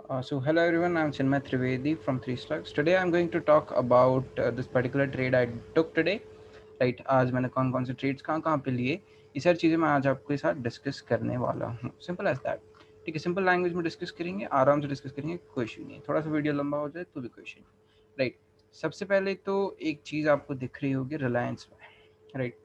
So hello everyone, I'm Chinmay Trivedi from Three Stocks. Today I'm going to talk about this particular trade I took today. Right आज मैंने कौन कौन से trades कहाँ कहाँ पे लिए, ये सारी चीज़ें मैं आज आपके साथ डिस्कस करने वाला हूँ. Simple as that. ठीक है, सिंपल लैंग्वेज में डिस्कस करेंगे, आराम से डिस्कस करेंगे, कोई इशू नहीं है. थोड़ा सा वीडियो लंबा हो जाए तो भी कोई इशू नहीं. राइट, सबसे पहले तो एक चीज़ आपको दिख रही होगी रिलायंस में. राइट,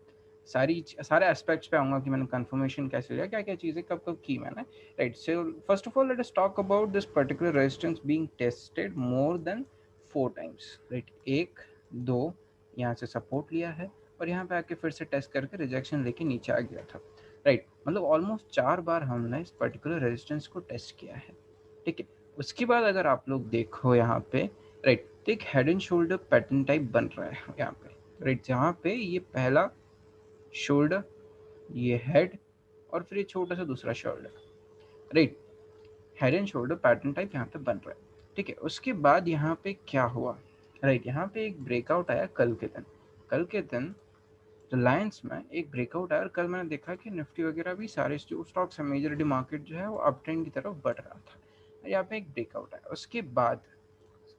सारे एस्पेक्ट्स पे आऊँगा कि मैंने कंफर्मेशन कैसे लिया, क्या क्या चीज़ें कब कब की मैंने. Right, so first of all let us talk about this particular resistance being tested more than 4 times. Right, एक दो यहाँ से सपोर्ट लिया है और यहाँ पे आके फिर से टेस्ट करके रिजेक्शन लेके नीचे आ गया था. राइट, मतलब ऑलमोस्ट 4 बार हमने इस पर्टिकुलर रेजिस्टेंस को टेस्ट किया है. ठीक है, उसके बाद अगर आप लोग देखो यहाँ पे, राइट, तो एक head and shoulder pattern type बन रहा है यहाँ पे. राइट, जहाँ पे ये पहला शोल्डर, ये हेड और फिर ये छोटा सा दूसरा shoulder. Right, head and shoulder pattern type यहाँ पे बन रहा है. ठीक है, उसके बाद यहाँ पे क्या हुआ. राइट, यहाँ पे एक ब्रेकआउट आया कल के दिन रिलायंस में एक ब्रेकआउट आया और कल मैंने देखा कि निफ्टी वगैरह भी सारे जो स्टॉक्स है मेजरली मार्केट जो है वो अप ट्रेंड की तरफ बढ़ रहा था. यहाँ पे एक ब्रेकआउट आया, उसके बाद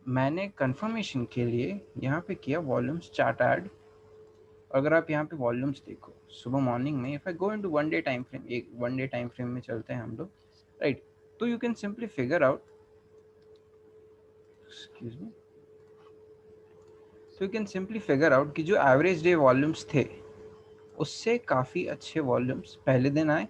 मैंने कंफर्मेशन के लिए यहाँ पे किया वॉल्यूम्स चार्ट ऐड. अगर आप यहाँ पे वॉल्यूम्स देखो सुबह मॉर्निंग में, if I go into one day time frame, एक वन डे टाइम फ्रेम में चलते हैं हम लोग. राइट, तो you can simply figure out, excuse me, तो you can simply figure out कि जो एवरेज डे वॉल्यूम्स थे उससे काफ़ी अच्छे वॉल्यूम्स पहले दिन आए,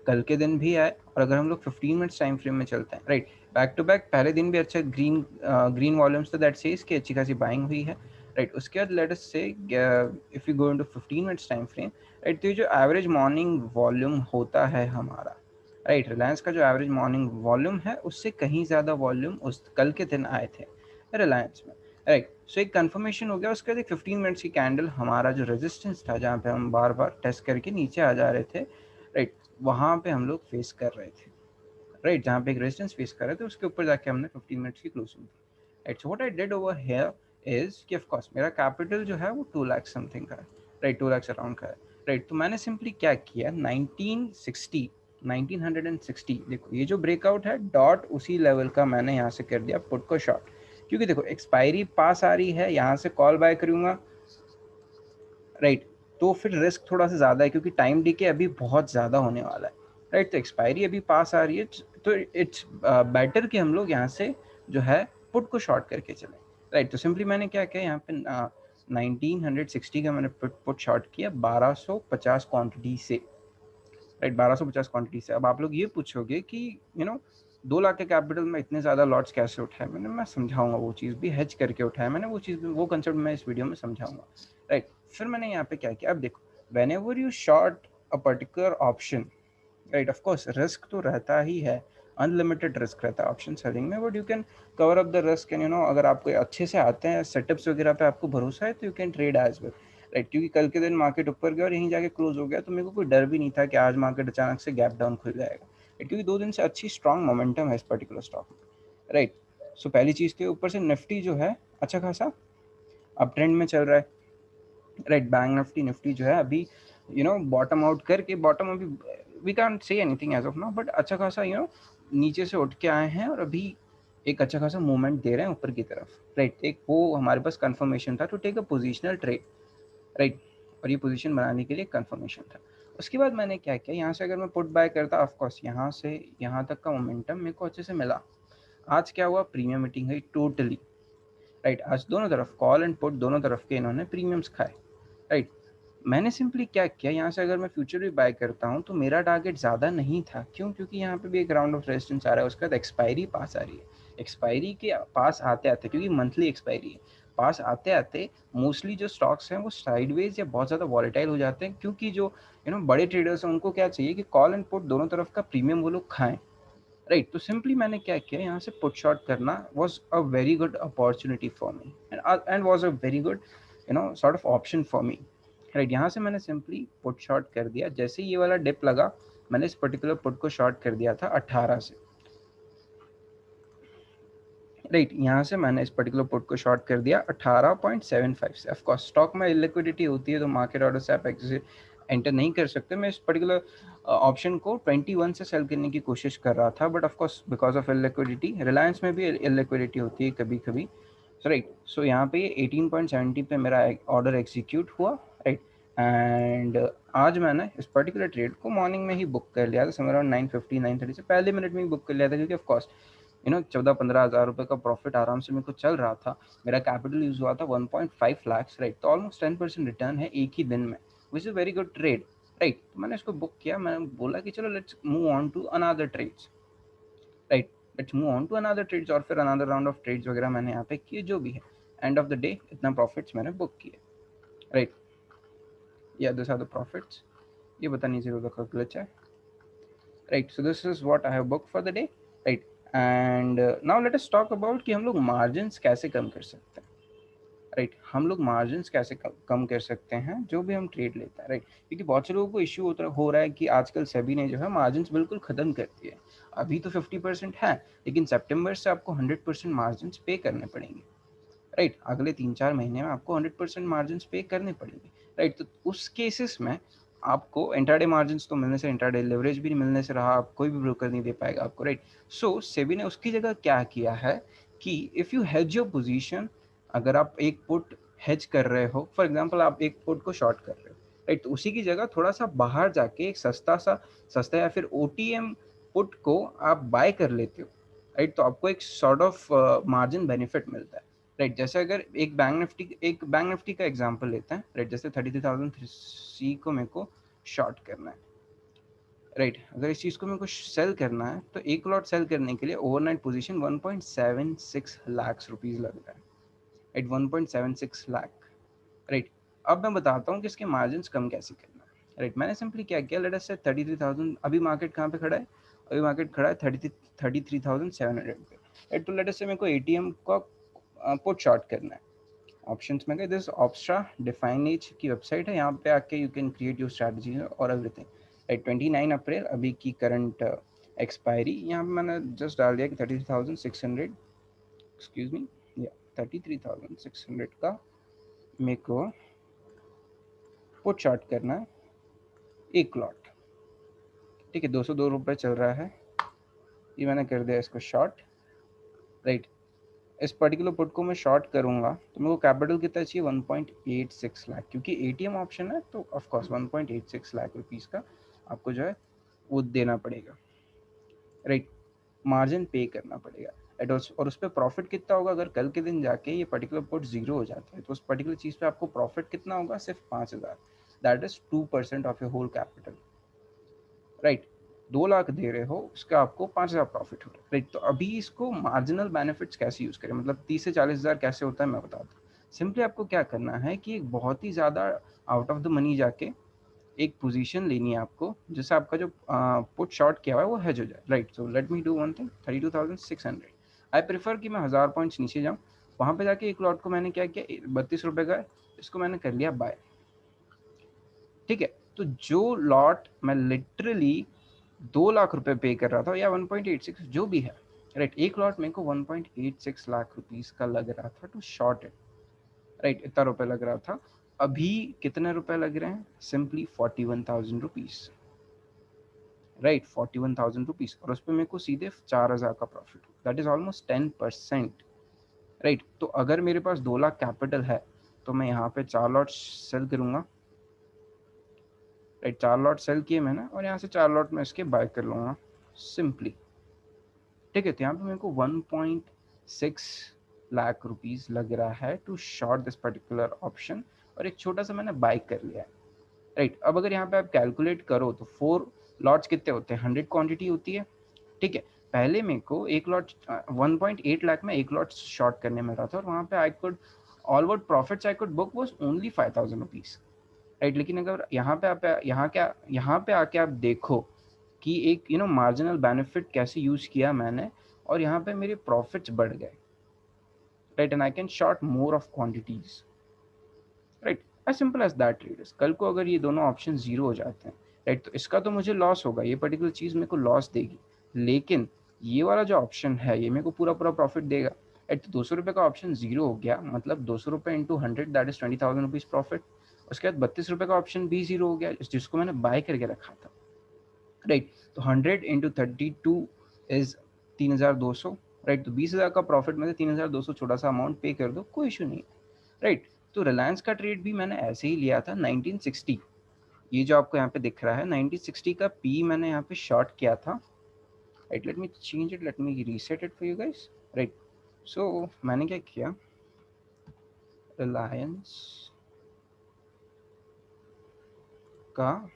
कल के दिन भी आए. और अगर हम लोग 15 मिनट्स टाइम फ्रेम में चलते हैं, राइट, बैक टू बैक पहले दिन भी अच्छा ग्रीन वॉल्यूम्स था, दैट सेज कि अच्छी खासी बाइंग हुई है. राइट, उसके बाद लेट अस से if you go into 15 minutes time frame, right, तो ये जो एवरेज मॉर्निंग वॉल्यूम होता है हमारा, राइट, रिलायंस का जो एवरेज मॉर्निंग वॉल्यूम है उससे कहीं ज़्यादा वॉल्यूम उस कल के दिन आए थे रिलायंस में. राइट, सो एक कंफर्मेशन हो गया. उसके बाद एक 15 मिनट्स की कैंडल, हमारा जो रेजिस्टेंस था जहाँ पे हम बार बार टेस्ट करके नीचे आ जा रहे थे, राइट, वहाँ पे हम लोग फेस कर रहे थे. राइट, जहाँ पे एक रेजिस्टेंस फेस कर रहे थे उसके ऊपर जाके हमने 15 मिनट्स की closing the. Right, so what I did over here is कि ऑफ कोर्स मेरा कैपिटल जो है वो 2 लाख समथिंग का है. राइट, 2 लाख अराउंड का है. राइट, तो मैंने सिंपली क्या किया, 1960 देखो ये जो ब्रेकआउट है डॉट उसी लेवल का मैंने यहाँ से कर दिया पुट को शॉर्ट. क्योंकि देखो एक्सपायरी पास आ रही है, यहाँ से कॉल बाय करूंगा. राइट, तो फिर रिस्क थोड़ा सा ज़्यादा है क्योंकि टाइम डीके अभी बहुत ज़्यादा होने वाला है. राइट, तो एक्सपायरी अभी पास आ रही है, तो इट्स बेटर कि हम लोग यहाँ से जो है पुट को शॉर्ट करके चलें. राइट, तो सिंपली मैंने क्या किया यहाँ पे 1960 का मैंने पुट शॉर्ट किया 1250 क्वांटिटी से. राइट, 1250 क्वांटिटी से. अब आप लोग ये पूछोगे कि 2 लाख के कैपिटल में इतने ज़्यादा लॉट्स कैसे उठाए मैंने, मैं समझाऊंगा वो चीज़ भी, हेज करके उठाया मैंने वो चीज़ भी, वो कंसेप्ट मैं इस वीडियो में समझाऊंगा. राइट, फिर मैंने यहाँ पे क्या किया, अब देखो when ever you short a particular option, right, of course risk तो रहता ही है, अनलिमिटेड रिस्क रहता है ऑप्शन सेलिंग में, but you can cover up the risk. And अगर आपको अच्छे से आते हैं सेटअप्स वगैरह पे, आपको भरोसा है, तो you can trade as well. Right, क्योंकि कल के दिन मार्केट ऊपर गया और यहीं जाके क्लोज हो गया, तो मेरे को कोई डर भी नहीं था कि आज मार्केट अचानक से गैप डाउन खुल जाएगा. राइट, क्योंकि 2 दिन से अच्छी स्ट्रॉन्ग मोमेंटम है इस पर्टिकुलर स्टॉक में. राइट, सो पहली चीज़ के ऊपर से निफ्टी जो है अच्छा खासा अप ट्रेंड में चल रहा है. राइट, बैंक निफ्टी जो है अभी बॉटम आउट करके, बॉटम अभी we can't say anything as of now, but अच्छा खासा नीचे से उठ के आए हैं और अभी एक अच्छा खासा मूवमेंट दे रहे हैं ऊपर की तरफ. राइट, एक वो हमारे पास कंफर्मेशन था to take a positional trade. Right, और ये पोजीशन बनाने के लिए कंफर्मेशन था. उसके बाद मैंने क्या किया, यहाँ से अगर मैं पुट बाय करता, ऑफकोर्स यहाँ से यहाँ तक का मोमेंटम मेरे को अच्छे से मिला. आज क्या हुआ, प्रीमियम मीटिंग हुई टोटली. राइट, आज दोनों तरफ कॉल एंड पुट दोनों तरफ के इन्होंने प्रीमियम्स खाए. राइट, मैंने सिंपली क्या किया, यहाँ से अगर मैं फ्यूचर भी बाय करता हूँ तो मेरा टारगेट ज़्यादा नहीं था. क्यों, क्योंकि यहाँ पे भी एक राउंड ऑफ रेजिस्टेंस आ रहा है, उसके बाद एक्सपायरी पास आ रही है. एक्सपायरी के पास आते आते, क्योंकि मंथली एक्सपायरी है, पास आते आते मोस्टली जो स्टॉक्स हैं वो साइडवेज या बहुत ज़्यादा वॉलेटाइल हो जाते हैं, क्योंकि जो बड़े ट्रेडर्स हैं उनको क्या चाहिए कि कॉल एंड पुट दोनों तरफ का प्रीमियम वो लोग खाएं. राइट, तो सिंपली मैंने क्या किया, यहाँ से पुट शॉर्ट करना was a very good opportunity for me and was a very good sort of option for me. Right, यहाँ से मैंने सिंपली पुट शॉर्ट कर दिया. जैसे ये वाला डिप लगा मैंने इस पर्टिकुलर पुट को शॉर्ट कर दिया था 18 से. राइट, यहाँ से मैंने इस पर्टिकुलर पुट को शॉर्ट कर दिया 18.75 से. ऑफकोर्स स्टॉक में लिक्विडिटी होती है तो मार्केट ऑर्डर से आप एंटर नहीं कर सकते। मैं इस पर्टिकुलर ऑप्शन को 21 से सेल करने की कोशिश कर रहा था, but of course because of illiquidity, Reliance में भी इलिक्विडिटी होती है कभी कभी, राइट। सो यहाँ पे 18.70 पे मेरा ऑर्डर एग्जीक्यूट हुआ, राइट। एंड आज मैंने इस पर्टिकुलर ट्रेड को मॉर्निंग में ही बुक कर लिया था, समवेयर अराउंड 9:50 9:30 से पहले मिनट में ही बुक कर लिया था, क्योंकि ऑफ कोर्स 14-15 हज़ार रुपये का प्रॉफिट आराम से मेरे को चल रहा था। मेरा कैपिटल यूज हुआ था 1.5 लाख, राइट। तो ऑलमोस्ट 10% रिटर्न है एक ही दिन में, which is very good trade, right. तो मैंने इसको बुक किया, मैंने बोला कि चलो let's move on to another trades, right. Let's move on to another trades, और फिर अनदर राउंड ऑफ ट्रेड्स वगैरह मैंने यहाँ पे किए, जो भी है। एंड ऑफ द डे इतना प्रॉफिट्स मैंने बुक किए, राइट। या दिस आर द प्रॉफिट्स। ये पता नहीं जीरो का ग्लिच है, right. So this is what I have book for the day, right. And now let us talk about कि हम लोग मार्जिन्स कैसे कम कर सकते हैं, राइट। हम लोग मार्जिन्स कैसे कम कर सकते हैं जो भी हम ट्रेड लेते हैं, राइट। क्योंकि बहुत से लोगों को इश्यू हो रहा है कि आजकल सेबी ने जो है मार्जिन्स बिल्कुल खत्म कर दिए। अभी तो 50% है, लेकिन सितंबर से आपको 100% मार्जिन्स पे करने पड़ेंगे, राइट। अगले 3-4 महीने में आपको 100% मार्जिन्स पे करने पड़ेंगे, राइट। तो उस केसेस में आपको इंट्राडे मार्जिन्स तो मिलने से, इंट्राडे लेवरेज भी नहीं मिलने से रहा, आप कोई भी ब्रोकर नहीं दे पाएगा आपको, राइट। सो सेबी ने उसकी जगह क्या किया है कि if you hedge your position, अगर आप एक पुट हेज कर रहे हो, फॉर एग्जांपल आप एक पुट को शॉर्ट कर रहे हो, राइट, तो उसी की जगह थोड़ा सा बाहर जाके एक सस्ता या फिर ओटीएम पुट को आप बाय कर लेते हो, राइट। तो आपको एक सॉर्ट ऑफ मार्जिन बेनिफिट मिलता है, राइट। जैसे अगर एक बैंक निफ्टी का एग्जांपल लेते हैं, राइट। जैसे 33,000 सी को मेरे को शॉर्ट करना है, राइट। अगर इस चीज़ को मेरे को सेल करना है, तो एक लॉट सेल करने के लिए ओवरनाइट पोजीशन 1.76 लाख रुपीज़ लग रहा है, राइट। 1.76 लाख, राइट। अब मैं बताता हूँ कि इसके मार्जिन कम कैसे करना है, राइट। मैंने सिंपली क्या किया, लेट अस से 33,000, अभी मार्केट कहाँ पे खड़ा है, अभी मार्केट खड़ा है 33,700 पे, राइट। तो लेट अस से मेरे को एटीएम का पुट शॉर्ट करना है। ऑप्शंस में गए, दिस ऑप्स्ट्रा डिफाइन एज की वेबसाइट है, यहाँ पे आके you can create your strategy और एवरीथिंग, राइट। 29 अप्रैल अभी की करंट एक्सपायरी, यहाँ पे मैंने जस्ट डाल दिया कि 33,600, एक्सक्यूज मी, या 33,600 का मेरे को पुट शॉर्ट करना है, एक लॉट, ठीक है। 202 रुपये चल रहा है, ये मैंने कर दिया इसको शॉर्ट, राइट। इस पर्टिकुलर पुट को मैं शॉर्ट करूंगा तो मेरे को कैपिटल कितना चाहिए, 1.86 लाख, क्योंकि एटीएम ऑप्शन है, तो ऑफ कोर्स 1.86 लाख रुपीस का आपको जो है वो देना पड़ेगा, राइट। मार्जिन पे करना पड़ेगा, राइट। और उस पर प्रॉफिट कितना होगा, अगर कल के दिन जाके ये पर्टिकुलर पुट जीरो हो जाता है, तो उस पर्टिकुलर चीज़ पे आपको प्रॉफिट कितना होगा, सिर्फ 5,000, that is 2% of your whole capital, right. 2 lakh दे रहे हो, उसका आपको 5,000 प्रॉफिट हो रहा है, राइट। तो अभी इसको मार्जिनल बेनिफिट्स कैसे यूज़ करें, मतलब 30 से 40,000 कैसे होता है मैं बताता हूँ। सिंपली आपको क्या करना है कि एक बहुत ही ज़्यादा आउट ऑफ द मनी जाके एक पोजीशन लेनी है आपको, जिससे आपका जो पुट शॉर्ट किया हुआ है वो हेज हो जाए, right. So let me do one thing, 32,600, I prefer कि मैं 1000 पॉइंट्स नीचे जाऊँ, वहाँ पे जाके एक लॉट को मैंने क्या किया, 32 रुपये का, इसको मैंने कर लिया बाय, ठीक है। तो जो लॉट मैं लिटरली 2 लाख रुपए पे कर रहा था, या 1.86 जो भी है, राइट, एक लॉट मेरे को 1.86 लाख रुपीस का लग रहा था टू शॉर्ट इट, राइट। इतना रुपए लग रहा था, अभी कितने रुपए लग रहे हैं, सिंपली 41,000 रुपीज, राइट। 41,000 रुपीज, और उस पर मेरे को सीधे 4,000 का profit, that is almost 10%, right. तो अगर मेरे पास 2 लाख कैपिटल है, तो मैं यहाँ पे 4 लॉट सेल करूंगा, राइट। 4 लॉट सेल किए मैंने, और यहाँ से 4 लॉट में इसके बाय कर लूंगा सिंपली, ठीक है। तो यहाँ पे मेरे को 1.6 लाख रुपीज लग रहा है to short this particular option, और एक छोटा सा मैंने बाय कर लिया है, राइट। अब अगर यहाँ पे आप कैलकुलेट करो तो 4 लॉट्स कितने होते हैं, 100 क्वांटिटी होती है, ठीक है। पहले मेरे को एक लॉट 1.8 लाख में एक लॉट शॉर्ट करने में रहा था, और वहाँ पे I could all what profits I could book was only 5,000 rupees, right. लेकिन अगर यहाँ पे आप यहाँ पे आके आप देखो कि एक मार्जिनल बेनिफिट कैसे यूज किया मैंने, और यहाँ पे मेरे प्रॉफिट्स बढ़ गए, right. And I can short more of quantities, right. As simple as that traders. कल को अगर ये दोनों ऑप्शन जीरो हो जाते हैं, राइट, तो इसका तो मुझे लॉस होगा, ये पर्टिकुलर चीज़ मेरे को लॉस देगी, लेकिन ये वाला जो ऑप्शन है ये मेरे को पूरा पूरा प्रॉफिट देगा, राइट। तो 200 रुपये का ऑप्शन जीरो हो गया, मतलब 200 रुपये into 100, that is 20,000 rupees profit, उसके बाद 32 रुपये का ऑप्शन भी जीरो हो गया जिसको मैंने बाय करके रखा था, राइट। तो 100 इंटू 32 इज 3200, राइट। तो 20,000 का प्रॉफिट में से 3200 छोटा सा अमाउंट पे कर दो, कोई इशू नहीं, राइट। तो रिलायंस का ट्रेड भी मैंने ऐसे ही लिया था 1960, ये जो आपको यहाँ पे दिख रहा है 1960 का पी मैंने यहाँ पे शॉर्ट किया था, right. Let me change it, let me reset it for you guys, right. So मैंने क्या किया, रिलायंस का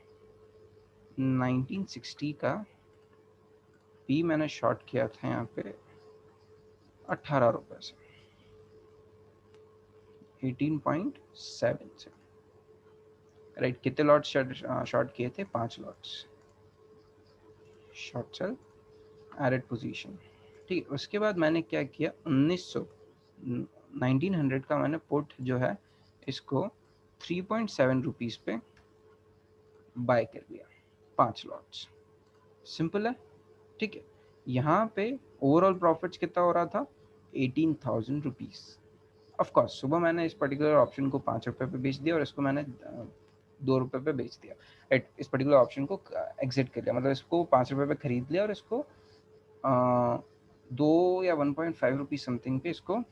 1960 का पी मैंने शॉर्ट किया था यहाँ पे 18 रुपए से, 18.7 से, राइट। कितने लॉट्स शॉर्ट किए थे, 5 lots, short sell added position, ठीक है। उसके बाद मैंने क्या किया, 1900 का मैंने पुट जो है इसको 3.7 रुपीज़ पे बाय कर लिया, 5 लॉट्स, सिंपल है, ठीक है। यहाँ पे ओवरऑल प्रॉफिट्स कितना हो रहा था, 18,000 रुपीज़। ऑफकोर्स सुबह मैंने इस पर्टिकुलर ऑप्शन को 5 रुपये पे बेच दिया और इसको मैंने 2 रुपये पे बेच दिया, राइट। इस पर्टिकुलर ऑप्शन को एग्जिट कर लिया, मतलब इसको 5 रुपये पे खरीद लिया और इसको 2 या 1.5 रुपीज़ समथिंग पे इसको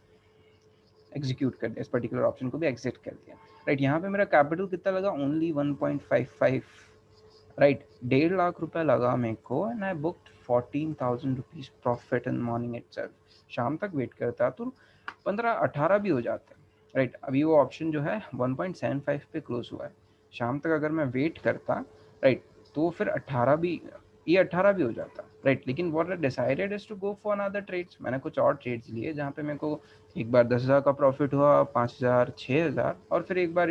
एग्जीक्यूट कर दिया, इस पर्टिकुलर ऑप्शन को भी एग्जिट कर दिया, राइट। यहाँ पे मेरा कैपिटल कितना लगा, ओनली 1.55, राइट। 1.5 लाख रुपया लगा मेरे को and I booked 14,000 rupees profit in morning itself. शाम तक वेट करता तो 15-18 भी हो जाते, राइट। अभी वो ऑप्शन जो है 1.75 पे क्लोज हुआ है, शाम तक अगर मैं वेट करता, राइट, तो फिर 18 भी, ये 18 भी हो जाता, राइट। लेकिन what I decided is to go for another trades, मैंने कुछ और ट्रेड्स लिए जहाँ पे मेरे को एक बार 10,000 का प्रॉफिट हुआ, 5,000, 6,000, और फिर एक बार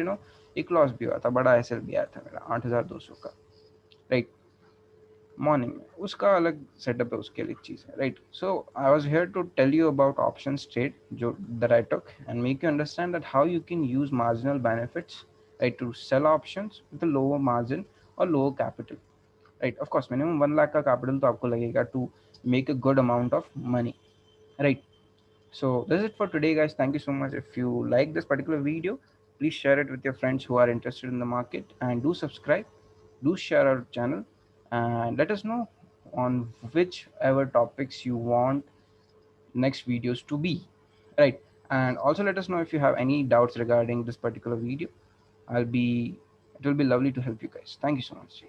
एक लॉस भी हुआ था, बड़ा एसएल भी आया था मेरा 8,200 का, राइट, मॉर्निंग में। उसका अलग सेटअप है, उसके अलग चीज़ है, right. So I was here to tell you about options trade जो that I took and make you understand that how you can use marginal benefits, right, to sell options with lower margin और lower capital, right. Of course minimum 1 lakh का capital तो आपको लगेगा to make a good amount of money, right. So this is it for today, guys. Thank you so much. If you like this particular video, please share it with your friends who are interested in the market, and do subscribe, do share our channel, and let us know on whichever topics you want next videos to be, right. And also let us know if you have any doubts regarding this particular video. It will be lovely to help you guys. Thank you so much.